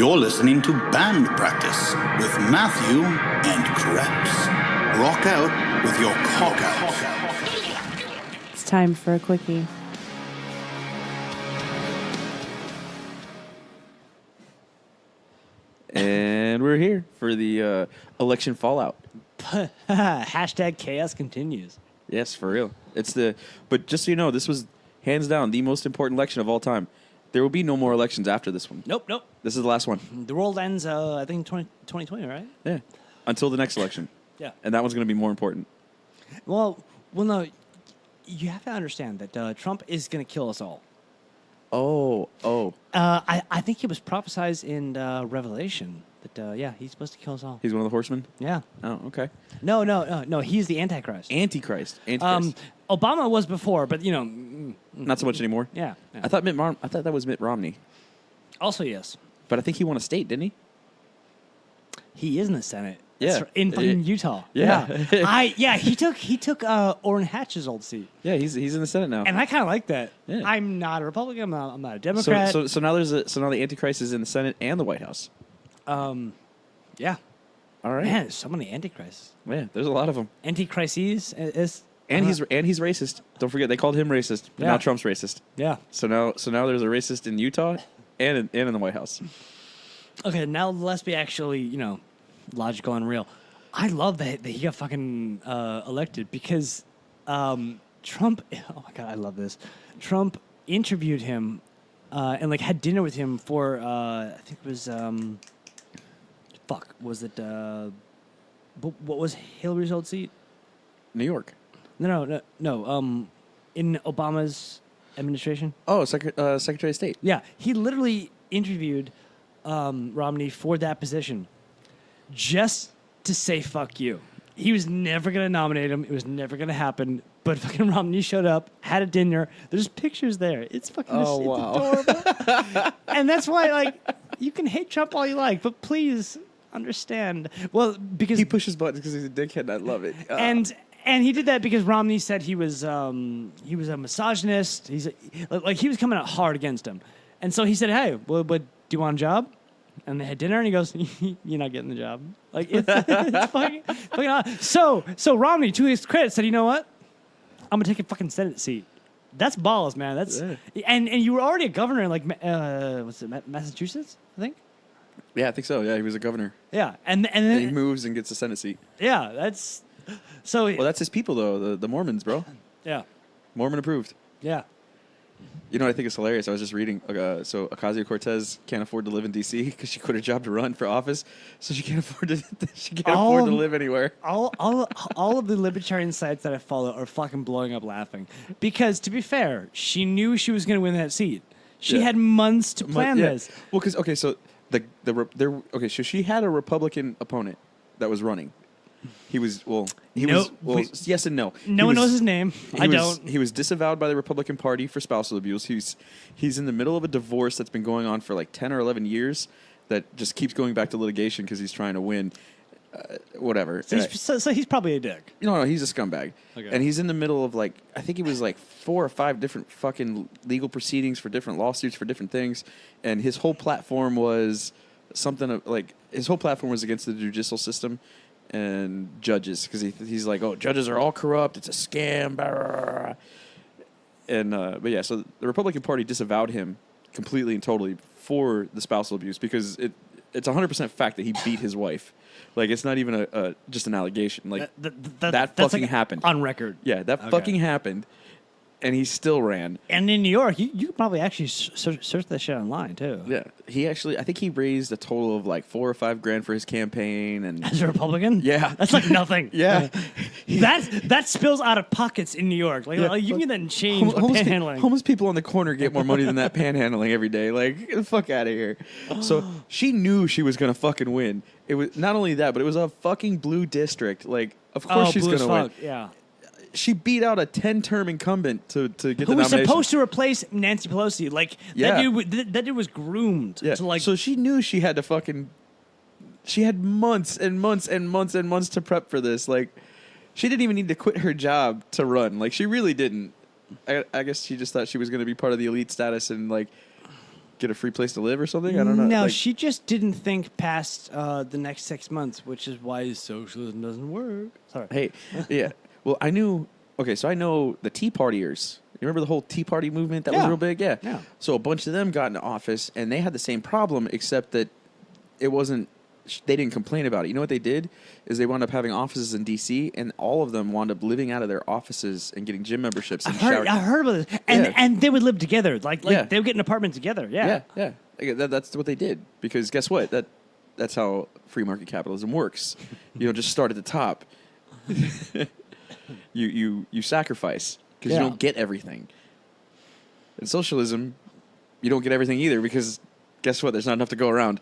You're listening to Band Practice with Matthew and Krebs. Rock out with your cock out. It's time for a quickie. And we're here for the election fallout. Hashtag chaos continues. Yes, for real. But just so you know, this was hands down the most important election of all time. There will be no more elections after this one. Nope. This is the last one. The world ends, I think, 2020, right? Yeah. Until the next election. Yeah. And that one's going to be more important. Well, no. You have to understand that Trump is going to kill us all. Oh. I think it was prophesied in Revelation that, he's supposed to kill us all. He's one of the horsemen? Yeah. Oh, okay. No. He's the Antichrist. Antichrist. Obama was before, but, Not so much anymore? Yeah. I thought that was Mitt Romney. Also, yes. But I think he won a state, didn't he? He is in the Senate. Yeah. That's in Utah. Yeah. He took Orrin Hatch's old seat. Yeah, he's in the Senate now. And I kind of like that. Yeah. I'm not a Republican. I'm not a Democrat. So now now the Antichrist is in the Senate and the White House. Yeah. All right. Man, there's so many antichrists. Yeah, there's a lot of them. Antichrists is. And he's racist. Don't forget they called him racist. But Yeah. now Trump's racist. Yeah. So now there's a racist in Utah and in the White House. Okay, now let's be actually, logical and real. I love that he got fucking elected because Trump. Oh my god, I love this. Trump interviewed him and had dinner with him for I think it was was it what was Hillary's old seat? New York. No. In Obama's administration. Oh, Secretary of State. Yeah, he literally interviewed Romney for that position just to say fuck you. He was never going to nominate him. It was never going to happen. But fucking Romney showed up, had a dinner. There's pictures there. It's fucking wow. it's adorable. And that's why, you can hate Trump all you like, but please understand. Well, because He pushes buttons because he's a dickhead and I love it. And he did that because Romney said he was a misogynist. He was coming out hard against him. And so he said, hey, well, but do you want a job? And they had dinner, and he goes, you're not getting the job. It's fucking awesome. So Romney, to his credit, said, you know what? I'm going to take a fucking Senate seat. That's balls, man. And you were already a governor in, Massachusetts, I think? Yeah, I think so. Yeah, he was a governor. Yeah. And And then, he moves and gets a Senate seat. yeah, that's... So... Well, that's his people, though, the Mormons, bro. Yeah. Mormon approved. Yeah. You know what I think is hilarious? I was just reading. So Ocasio-Cortez can't afford to live in D.C. because she quit her job to run for office, so she can't afford to live anywhere. All of the libertarian sites that I follow are fucking blowing up laughing because, to be fair, she knew she was going to win that seat. She had months to plan this. Well, because so so she had a Republican opponent that was running. Yes and no. No one knows his name. I don't. He was disavowed by the Republican Party for spousal abuse. He's in the middle of a divorce that's been going on for 10 or 11 years that just keeps going back to litigation because he's trying to win. Whatever. So he's probably a dick. No, he's a scumbag. Okay. And he's in the middle of I think it was 4 or 5 different fucking legal proceedings for different lawsuits for different things. And his whole platform was his whole platform was against the judicial system and judges because he's like, oh, judges are all corrupt. It's a scam. Blah, blah, blah. And but yeah, so the Republican Party disavowed him completely and totally for the spousal abuse because it's 100% fact that he beat his wife. It's not even just an allegation. That fucking happened on record. Yeah, that fucking happened. And he still ran. And in New York, you could probably actually search that shit online too. Yeah, I think he raised a total of $4 or $5 grand for his campaign. And as a Republican, yeah, that's nothing. Yeah, that spills out of pockets in New York. You can get that in change. Panhandling. Homeless people on the corner get more money than that panhandling every day. Get the fuck out of here. So she knew she was gonna fucking win. It was not only that, but it was a fucking blue district. Of course she's gonna win. Yeah. She beat out a 10-term incumbent to get the nomination. Who was supposed to replace Nancy Pelosi. That dude was groomed. Yeah. So she knew she had to fucking... She had months and months and months and months to prep for this. She didn't even need to quit her job to run. She really didn't. I guess she just thought she was going to be part of the elite status and, get a free place to live or something? I don't know. No, Like, she just didn't think past the next 6 months, which is why socialism doesn't work. Sorry. hey, yeah. Well, I knew. Okay, so I know the Tea Partiers. You remember the whole Tea Party movement that was Yeah. real big? Yeah. Yeah. So a bunch of them got into office, and they had the same problem, except that it wasn't. They didn't complain about it. You know what they did is they wound up having offices in D.C. and all of them wound up living out of their offices and getting gym memberships. And I heard about this, and Yeah. and they would live together, like Yeah. they would get an apartment together. Yeah. Yeah. Like, that's what they did because guess what? That's how free market capitalism works. You don't just start at the top. you sacrifice because Yeah. you don't get everything. In socialism, you don't get everything either because guess what? There's not enough to go around.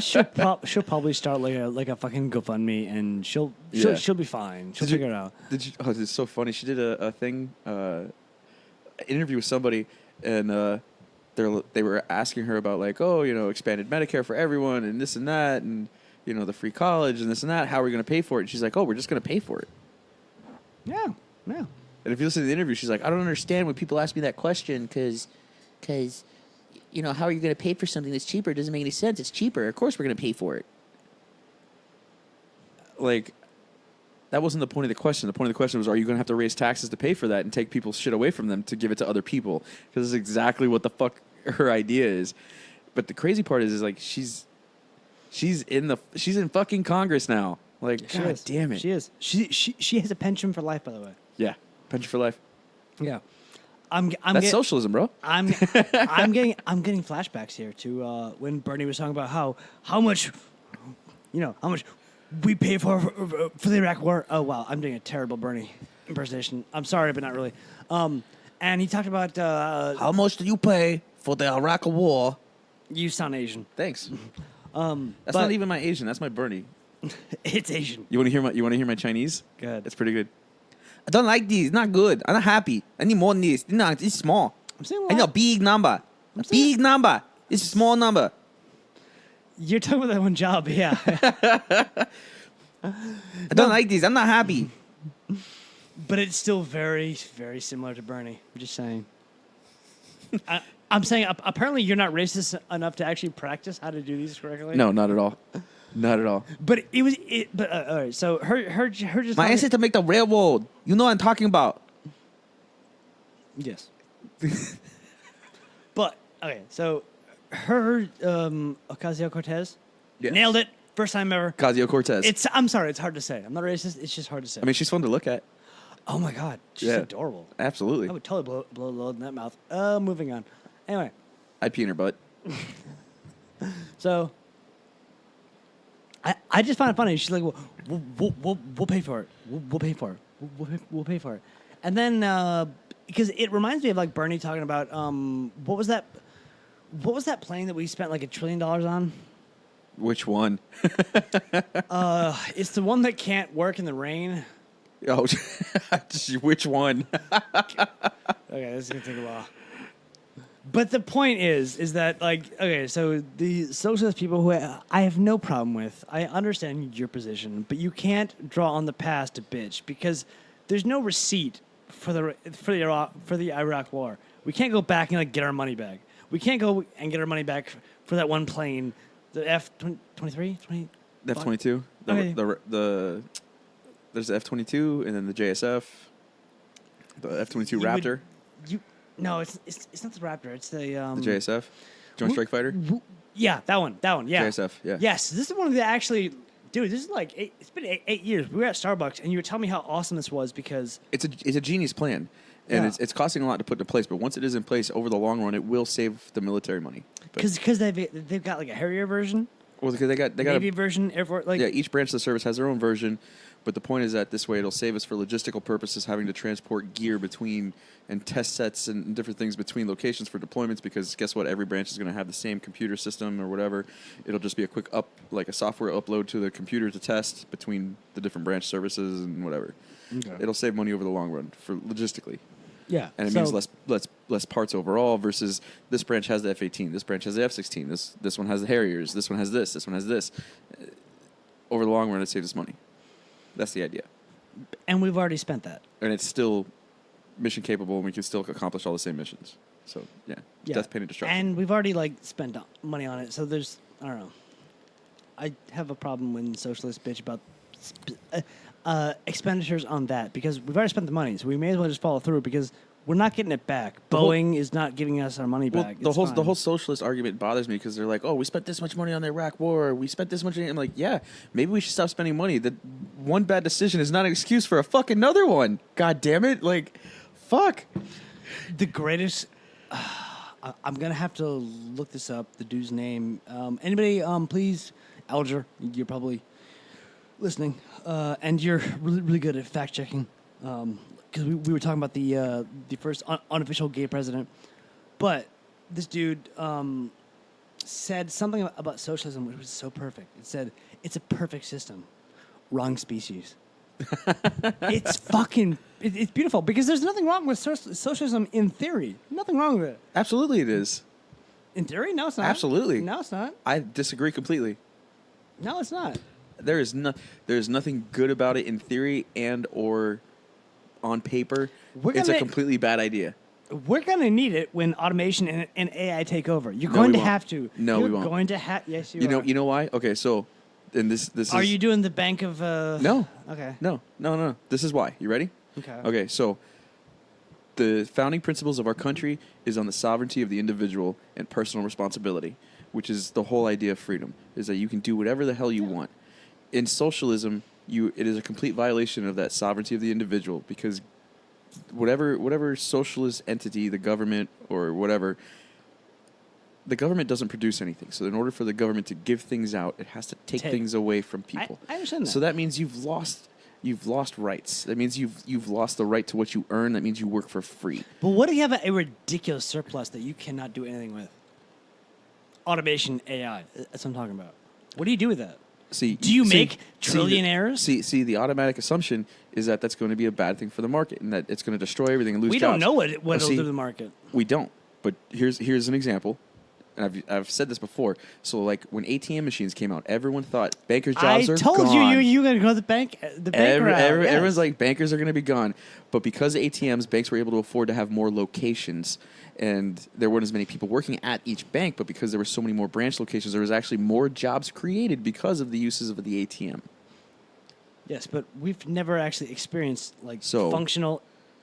she'll probably start like a fucking GoFundMe, and she'll be fine. She'll figure it out. Did you? Oh, it's so funny. She did a thing, an interview with somebody, and they were asking her about like, oh, expanded Medicare for everyone, and this and that, and the free college, and this and that. How are we going to pay for it? And she's like, oh, we're just going to pay for it. Yeah. And if you listen to the interview, she's like, I don't understand when people ask me that question because, how are you going to pay for something that's cheaper? It doesn't make any sense. It's cheaper. Of course we're going to pay for it. Like, that wasn't the point of the question. The point of the question was, are you going to have to raise taxes to pay for that and take people's shit away from them to give it to other people? Because that's exactly what the fuck her idea is. But the crazy part is like, she's in fucking Congress now. Like, She God is. damn it. She is. She has a pension for life, by the way. Yeah. Pension for life. Yeah. That's socialism, bro. I'm getting flashbacks here to when Bernie was talking about how much we pay for the Iraq War. Oh wow, I'm doing a terrible Bernie impersonation. I'm sorry, but not really. And he talked about How much do you pay for the Iraq War? you sound Asian. Thanks. That's That's not even my Asian. That's my Bernie. It's Asian. You want to hear my Chinese? Go ahead. It's pretty good. I don't like these. It's not good. I'm not happy. I need more than this. No, it's small. I'm saying I need a big number. Big number. It's a small number. You're talking about that one job, yeah. I don't like this. I'm not happy. But it's still very, very similar to Bernie. I'm just saying. I'm saying apparently you're not racist enough to actually practice how to do these correctly. No, not at all. Not at all. But But all right. So her just My ancestor make the railroad. You know what I'm talking about. Yes. But okay. So her Ocasio-Cortez Yes. nailed it first time ever. Ocasio-Cortez. I'm sorry. It's hard to say. I'm not racist. It's just hard to say. I mean, she's fun to look at. oh my god, she's Yeah. adorable. Absolutely. I would totally blow a load in that mouth. Moving on. Anyway, I'd pee in her butt. so I just found it funny. She's like, we'll pay for it. We'll pay for it. We'll pay for it. And then because it reminds me of like Bernie talking about what was that plane that we spent like $1 trillion on? Which one? It's the one that can't work in the rain. Oh, which one? Okay, this is gonna take a while. But the point is that like okay, so the socialist people who I have no problem with, I understand your position, but you can't draw on the past to bitch because there's no receipt for the Iraq War. We can't go back and like get our money back. We can't go and get our money back for that one plane, the F-23, The F-22. Okay. There's the F-22 and then the JSF. The F-22 Raptor. No, it's not the Raptor. It's the The JSF. Joint Strike Fighter. Yeah, that one. Yeah. JSF, yeah. Yes, this is one that actually, dude. This is like it's been eight years. We were at Starbucks, and you were telling me how awesome this was because It's a genius plan. And Yeah. it's costing a lot to put into place, but once it is in place, over the long run, it will save the military money. But- because they've got like a Harrier version, well, because they got Navy version, Air Force. Like yeah, each branch of the service has their own version, but the point is that this way it'll save us for logistical purposes having to transport gear between and test sets and different things between locations for deployments because guess what? Every branch is going to have the same computer system or whatever. It'll just be a quick like a software upload to the computer to test between the different branch services and whatever. Okay. It'll save money over the long run for logistically. yeah, And it means less parts overall versus this branch has the F-18, this branch has the F-16, this one has the Harriers, this one has this one has this. Over the long run, it saves us money. That's the idea. and we've already spent that. And it's still mission capable, and we can still accomplish all the same missions. So death, pain, and destruction. And we've already spent money on it, so there's I don't know. I have a problem when socialists bitch about expenditures on that because we've already spent the money, so we may as well just follow through because we're not getting it back. Boeing is not giving us our money back. The whole socialist argument bothers me because they're like, oh, we spent this much money on the Iraq War. We spent this much money. I'm like, yeah, maybe we should stop spending money. That one bad decision is not an excuse for a fucking another one. God damn it. Like, fuck. The greatest... I'm going to have to look this up, the dude's name. Anybody, please, Alger, you're probably listening. And you're really, really good at fact-checking. Because we were talking about the first unofficial gay president. But this dude said something about socialism which was so perfect. It said, it's a perfect system. Wrong species. It's fucking... It's beautiful because there's nothing wrong with socialism in theory. Nothing wrong with it. Absolutely it is. In theory? No, it's not. Absolutely. No, it's not. I disagree completely. No, it's not. There is nothing good about it in theory and or on paper. It's a completely bad idea. We're going to need it when automation and AI take over. You're No, going we to won't. have to. No, You're we won't. going to have... Yes, you are. You know why? Okay, so... And this Are is... you doing the bank of... No. Okay. No. This is why. You ready? Okay. Okay, so the founding principles of our country is on the sovereignty of the individual and personal responsibility, which is the whole idea of freedom, is that you can do whatever the hell you want. In socialism, it is a complete violation of that sovereignty of the individual because whatever socialist entity, the government or whatever, the government doesn't produce anything. So in order for the government to give things out, it has to take things away from people. I understand that. So that means you've lost rights. That means you've lost the right to what you earn. That means you work for free. But what if you have a ridiculous surplus that you cannot do anything with? Automation, AI. That's what I'm talking about. What do you do with that? Do you make trillionaires? See, the automatic assumption is that that's going to be a bad thing for the market and that it's going to destroy everything and lose We jobs. don't know what it'll do to the market. We don't. But here's an example. And I've said this before. So like when ATM machines came out, everyone thought bankers' jobs are gone. I told you going to go to the bank. The bank route. Everyone's like bankers are going to be gone. But because of ATMs, banks were able to afford to have more locations, and there weren't as many people working at each bank. But because there were so many more branch locations, there was actually more jobs created because of the uses of the ATM. Yes, but we've never actually experienced functional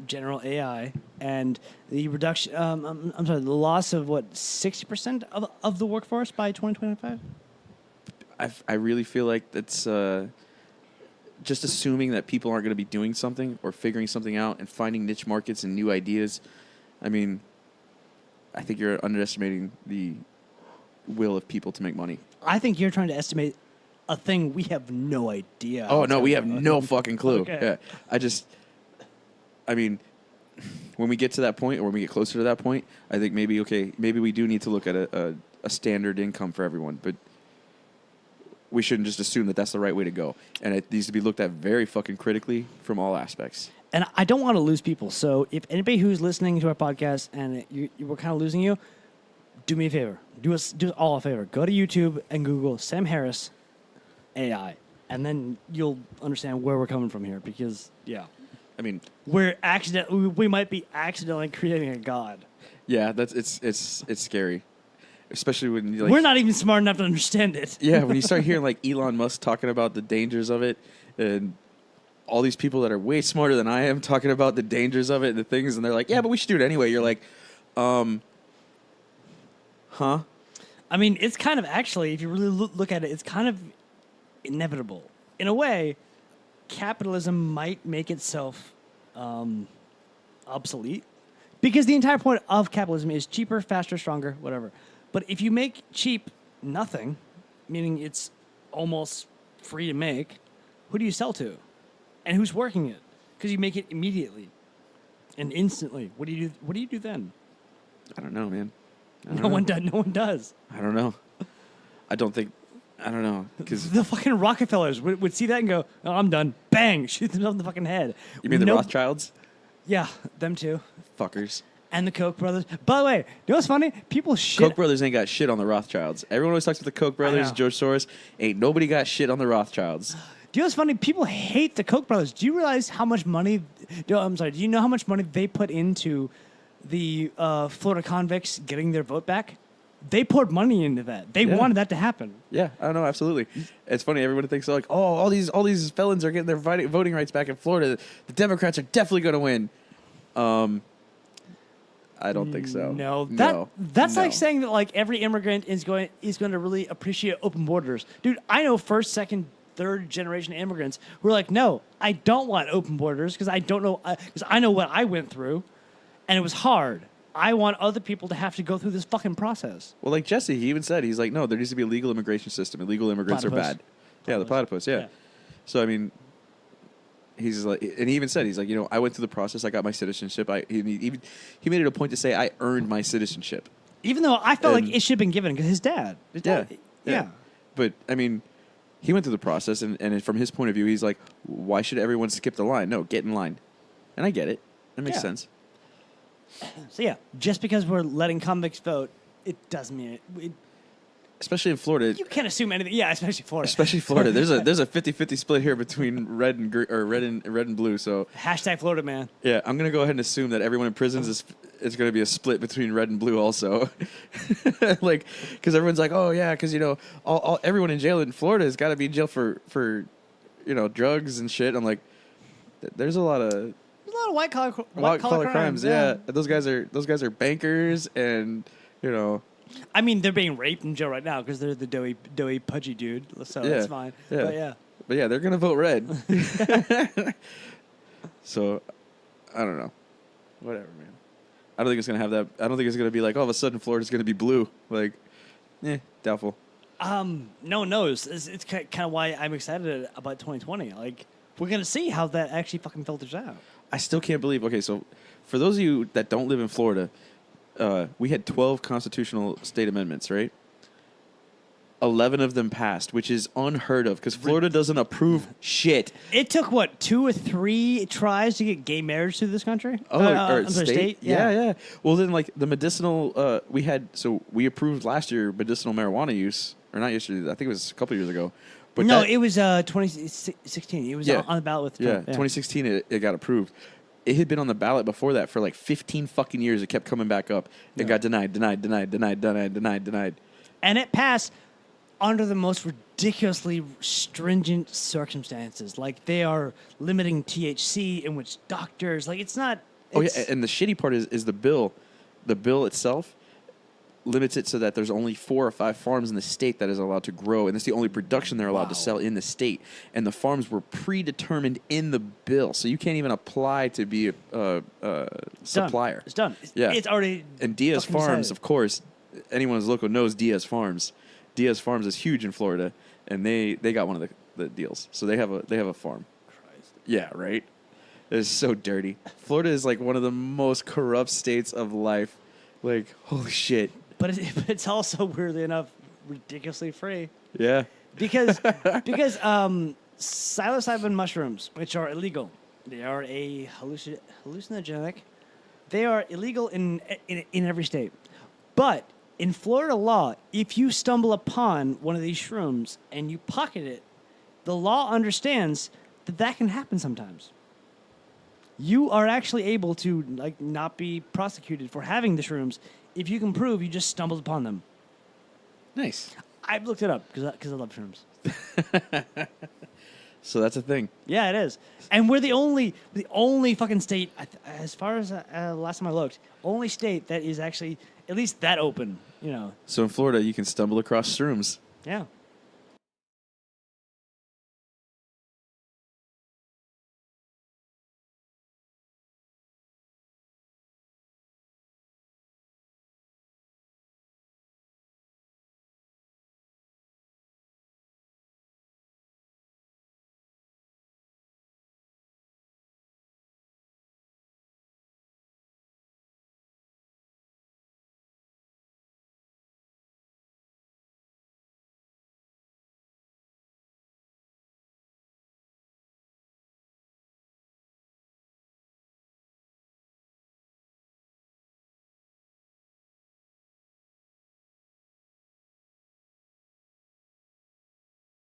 general AI and the reduction. I'm sorry, the loss of 60% of the workforce by 2025. I really feel like that's just assuming that people aren't going to be doing something or figuring something out and finding niche markets and new ideas. I mean, I think you're underestimating the will of people to make money. I think you're trying to estimate a thing we have no idea. Oh no, we have no fucking clue. Okay. Yeah, I mean, when we get to that point or when we get closer to that point, I think maybe we do need to look at a standard income for everyone, but we shouldn't just assume that that's the right way to go. And it needs to be looked at very fucking critically from all aspects. And I don't want to lose people. So if anybody who's listening to our podcast and we're kind of losing you, do me a favor. Do us all a favor. Go to YouTube and Google Sam Harris AI. And then you'll understand where we're coming from here because, yeah. I mean, we might be accidentally creating a god. Yeah, it's scary, especially when we're not even smart enough to understand it. Yeah, when you start hearing like Elon Musk talking about the dangers of it, and all these people that are way smarter than I am talking about the dangers of it and the things, and they're like, yeah, but we should do it anyway. You're like, huh? I mean, it's kind of actually, if you really look at it, it's kind of inevitable in a way. Capitalism might make itself obsolete because the entire point of capitalism is cheaper, faster, stronger, whatever. But if you make cheap nothing, meaning it's almost free to make, who do you sell to? And who's working it? Because you make it immediately and instantly. What do you do then? I don't know, man. No one does. I don't know. I don't know, because the fucking Rockefellers would see that and go, "Oh, I'm done." Bang! Shoot themselves in the fucking head. You mean the Rothschilds? Yeah, them too. Fuckers. And the Koch brothers. By the way, you know what's funny? People shit. Koch brothers ain't got shit on the Rothschilds. Everyone always talks about the Koch brothers, George Soros. Ain't nobody got shit on the Rothschilds. Do you know what's funny? People hate the Koch brothers. Do you realize how much money? Do you know how much money they put into the Florida convicts getting their vote back, they poured money into that. They wanted that to happen. Yeah, I know, absolutely. It's funny. Everybody thinks like, oh, all these felons are getting their voting rights back in Florida. The Democrats are definitely going to win. I don't think so. That's like saying that like every immigrant is going to really appreciate open borders. Dude, I know first, second, third generation immigrants who are like, no, I don't want open borders because I don't know because I know what I went through, and it was hard. I want other people to have to go through this fucking process. Well, like Jesse, he even said, he's like, no, there needs to be a legal immigration system. Illegal immigrants are bad. Yeah, the platypus, yeah. So, I mean, he's like, and he even said, he's like, you know, I went through the process. I got my citizenship. He made it a point to say I earned my citizenship. Even though I felt like it should have been given because his dad. Yeah. But, I mean, he went through the process, and from his point of view, he's like, why should everyone skip the line? No, get in line. And I get it. That makes sense. So, yeah, just because we're letting convicts vote, it doesn't mean it. Especially in Florida. You can't assume anything. Yeah, especially Florida. Especially Florida. There's a 50-50 split here between red and blue. So hashtag Florida man. Yeah, I'm gonna go ahead and assume that everyone in prisons is gonna be a split between red and blue also. Like, because everyone's like, oh yeah, because you know, everyone in jail in Florida has got to be in jail for you know, drugs and shit. I'm like, there's a lot of white collar crimes. Yeah, those guys are bankers, and you know. I mean, they're being raped in jail right now because they're the doughy, pudgy dude. So that's fine. Yeah. But yeah, they're gonna vote red. So, I don't know. Whatever, man. I don't think it's gonna have that. I don't think it's gonna be like all of a sudden Florida's gonna be blue. Like, doubtful. No one knows. It's kind of why I'm excited about 2020. Like, we're gonna see how that actually fucking filters out. I still can't believe. Okay, so for those of you that don't live in Florida. We had 12 constitutional state amendments, right? 11 of them passed, which is unheard of because Florida doesn't approve shit. It took, 2 or 3 tries to get gay marriage through this country? Or state? Yeah. Well, then, like, the medicinal, we approved last year medicinal marijuana use, or not yesterday, I think it was a couple years ago. But no, it was 2016. It was on the ballot with Trump. 2016 it got approved. It had been on the ballot before that for like 15 fucking years. It kept coming back up. It got denied. And it passed under the most ridiculously stringent circumstances. Like, they are limiting THC in which doctors, like, it's not... And the shitty part is the bill. The bill itself limits it so that there's only 4 or 5 farms in the state that is allowed to grow, and that's the only production they're allowed to sell in the state. And the farms were predetermined in the bill, so you can't even apply to be a supplier. It's done. Yeah, it's already. And Diaz Farms, decided. Of course, anyone who's local knows Diaz Farms. Diaz Farms is huge in Florida, and they got one of the deals, so they have a farm. Christ. Yeah, right. It's so dirty. Florida is like one of the most corrupt states of life. Like, holy shit. But it's also, weirdly enough, ridiculously free. Yeah. Because psilocybin mushrooms, which are illegal, they are a hallucinogenic. They are illegal in every state. But in Florida law, if you stumble upon one of these shrooms and you pocket it, the law understands that can happen sometimes. You are actually able to not be prosecuted for having the shrooms if you can prove you just stumbled upon them. Nice. I've looked it up because I love shrooms. So that's a thing. Yeah, it is. And we're the only fucking state, as far as last time I looked, only state that is actually at least that open. You know. So in Florida, you can stumble across shrooms. Yeah.